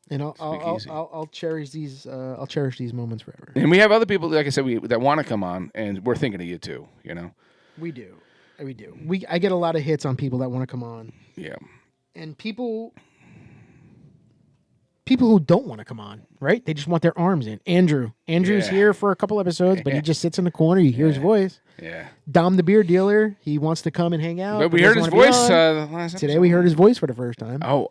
And I'll cherish these. I'll cherish these moments forever. And we have other people, like I said, that want to come on, and we're thinking of you too. We do. I get a lot of hits on people that want to come on. Yeah. And people who don't want to come on, right? They just want their arms in. Andrew's here for a couple episodes, but he just sits in the corner. You hear his voice. Yeah. Dom the beer dealer, he wants to come and hang out. But we heard his voice last episode. Today we heard his voice for the first time. Oh.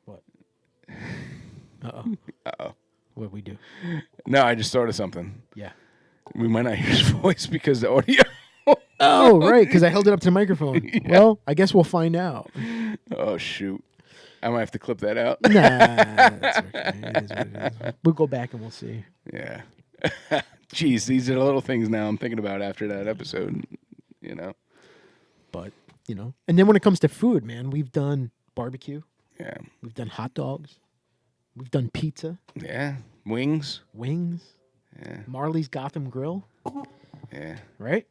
What? Uh-oh. What'd we do? No, I just thought of something. Yeah. We might not hear his voice because the audio. Oh, right, because I held it up to the microphone. Yeah. Well, I guess we'll find out. Oh, shoot. I might have to clip that out. Nah, that's okay. It is what it is. We'll go back and we'll see. Yeah. Jeez, these are the little things now I'm thinking about after that episode, But, And then when it comes to food, man, we've done barbecue. Yeah. We've done hot dogs. We've done pizza. Yeah. Wings. Yeah. Marley's Gotham Grill. Yeah. Right?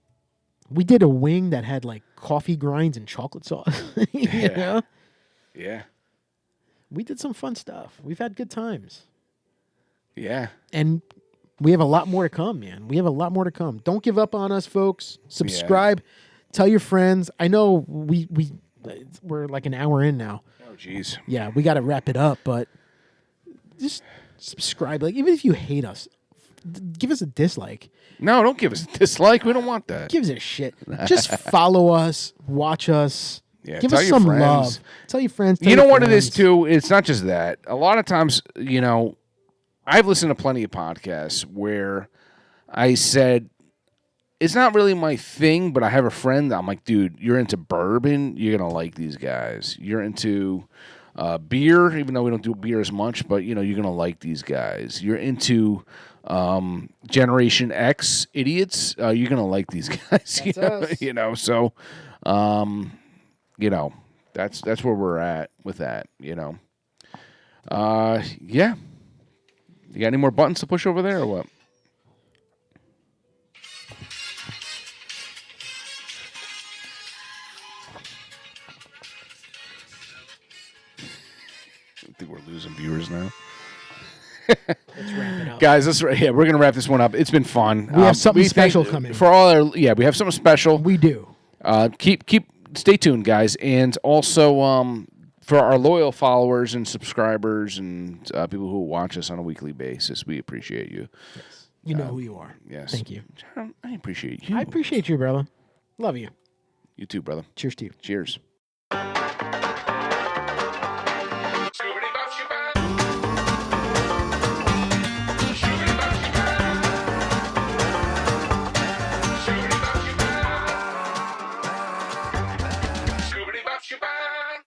We did a wing that had like coffee grinds and chocolate sauce. Yeah. Yeah. We did some fun stuff. We've had good times. Yeah. And we have a lot more to come, man. We have a lot more to come. Don't give up on us, folks. Subscribe. Yeah. Tell your friends. I know we're like an hour in now. Oh, jeez. Yeah, we got to wrap it up, but just subscribe. Like, even if you hate us, give us a dislike. No, don't give us a dislike. We don't want that. Give us a shit. Just follow us. Watch us. Yeah, give us some love. Tell your friends. You know what it is, too? It's not just that. A lot of times, I've listened to plenty of podcasts where I said, it's not really my thing, but I have a friend. I'm like, dude, you're into bourbon. You're going to like these guys. You're into beer, even though we don't do beer as much, but, you're going to like these guys. You're into Generation X idiots. You're going to like these guys. That's us. So... that's where we're at with that, Yeah. You got any more buttons to push over there or what? I think we're losing viewers now. Let's wrap it up. Guys, we're going to wrap this one up. It's been fun. We have something special coming. For all we have something special. We do. Stay tuned, guys, and also for our loyal followers and subscribers and people who watch us on a weekly basis, we appreciate you. Yes. You know who you are. Yes. Thank you. John, I appreciate you. I appreciate you, brother. Love you. You too, brother. Cheers to you. Cheers.